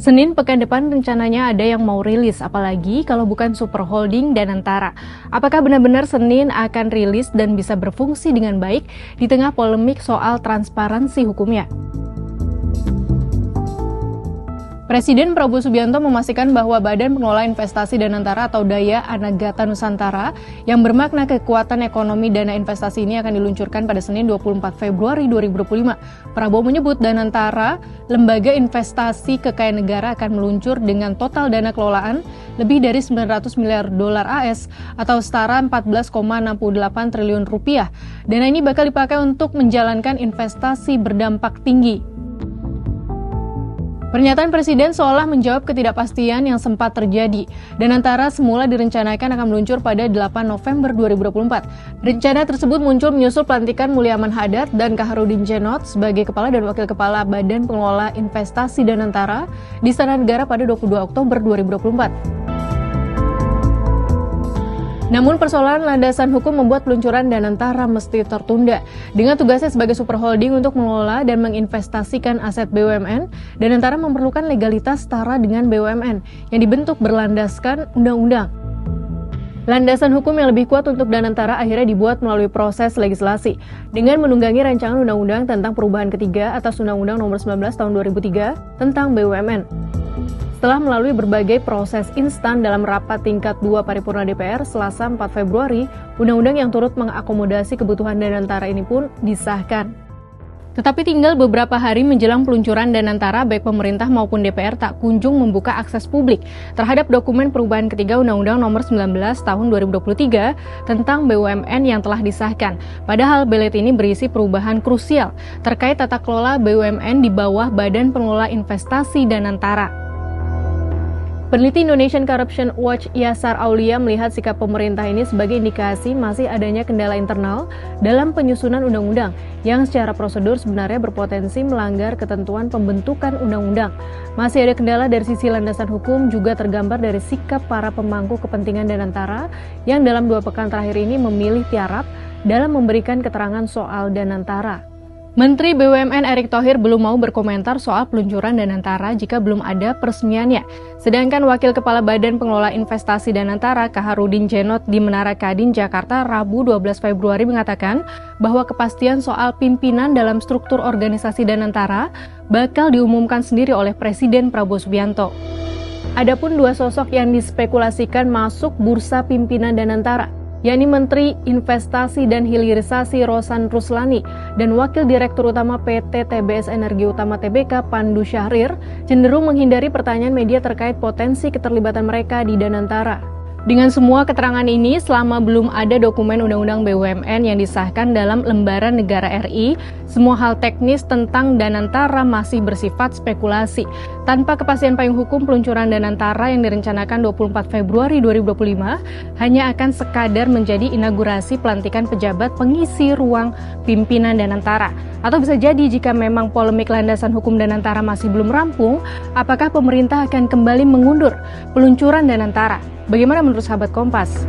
Senin pekan depan rencananya ada yang mau rilis, apalagi kalau bukan Super Holding Danantara. Apakah benar-benar Senin akan rilis dan bisa berfungsi dengan baik di tengah polemik soal transparansi hukumnya? Presiden Prabowo Subianto memastikan bahwa Badan Pengelola Investasi Danantara atau Daya Anagata Nusantara yang bermakna kekuatan ekonomi dana investasi ini akan diluncurkan pada Senin 24 Februari 2025. Prabowo menyebut Danantara, lembaga investasi kekayaan negara, akan meluncur dengan total dana kelolaan lebih dari 900 miliar dolar AS atau setara 14,68 triliun rupiah. Dana ini bakal dipakai untuk menjalankan investasi berdampak tinggi. Pernyataan Presiden seolah menjawab ketidakpastian yang sempat terjadi. Danantara semula direncanakan akan meluncur pada 8 November 2024. Rencana tersebut muncul menyusul pelantikan Mulyaman Hadad dan Kaharudin Djenot sebagai Kepala dan Wakil Kepala Badan Pengelola Investasi Danantara di Istana Negara pada 22 Oktober 2024. Namun persoalan landasan hukum membuat peluncuran Danantara mesti tertunda. Dengan tugasnya sebagai super holding untuk mengelola dan menginvestasikan aset BUMN, Danantara memerlukan legalitas setara dengan BUMN yang dibentuk berlandaskan undang-undang. Landasan hukum yang lebih kuat untuk Danantara akhirnya dibuat melalui proses legislasi dengan menunggangi rancangan undang-undang tentang perubahan ketiga atas Undang-Undang Nomor 19 Tahun 2003 tentang BUMN. Setelah melalui berbagai proses instan dalam rapat tingkat 2 Paripurna DPR Selasa 4 Februari, undang-undang yang turut mengakomodasi kebutuhan Danantara ini pun disahkan. Tetapi tinggal beberapa hari menjelang peluncuran Danantara, baik pemerintah maupun DPR tak kunjung membuka akses publik terhadap dokumen perubahan ketiga Undang-Undang Nomor 19 Tahun 2023 tentang BUMN yang telah disahkan. Padahal belet ini berisi perubahan krusial terkait tata kelola BUMN di bawah Badan Pengelola Investasi Danantara. Peneliti Indonesian Corruption Watch Yasar Aulia melihat sikap pemerintah ini sebagai indikasi masih adanya kendala internal dalam penyusunan undang-undang yang secara prosedur sebenarnya berpotensi melanggar ketentuan pembentukan undang-undang. Masih ada kendala dari sisi landasan hukum juga tergambar dari sikap para pemangku kepentingan Danantara yang dalam 2 pekan terakhir ini memilih tiarap dalam memberikan keterangan soal Danantara. Menteri BUMN Erick Thohir belum mau berkomentar soal peluncuran Danantara jika belum ada peresmiannya. Sedangkan Wakil Kepala Badan Pengelola Investasi Danantara, Kaharudin Djenot di Menara Kadin, Jakarta, Rabu 12 Februari mengatakan bahwa kepastian soal pimpinan dalam struktur organisasi Danantara bakal diumumkan sendiri oleh Presiden Prabowo Subianto. Adapun 2 sosok yang dispekulasikan masuk bursa pimpinan Danantara, yakni Menteri Investasi dan Hilirisasi Rosan Ruslani dan Wakil Direktur Utama PT TBS Energi Utama Tbk Pandu Syahrir, cenderung menghindari pertanyaan media terkait potensi keterlibatan mereka di Danantara. Dengan semua keterangan ini, selama belum ada dokumen Undang-Undang BUMN yang disahkan dalam lembaran negara RI, semua hal teknis tentang Danantara masih bersifat spekulasi. Tanpa kepastian payung hukum, peluncuran Danantara yang direncanakan 24 Februari 2025 hanya akan sekadar menjadi inaugurasi pelantikan pejabat pengisi ruang pimpinan Danantara. Atau bisa jadi jika memang polemik landasan hukum Danantara masih belum rampung, apakah pemerintah akan kembali mengundur peluncuran Danantara? Bagaimana menurut sahabat Kompas?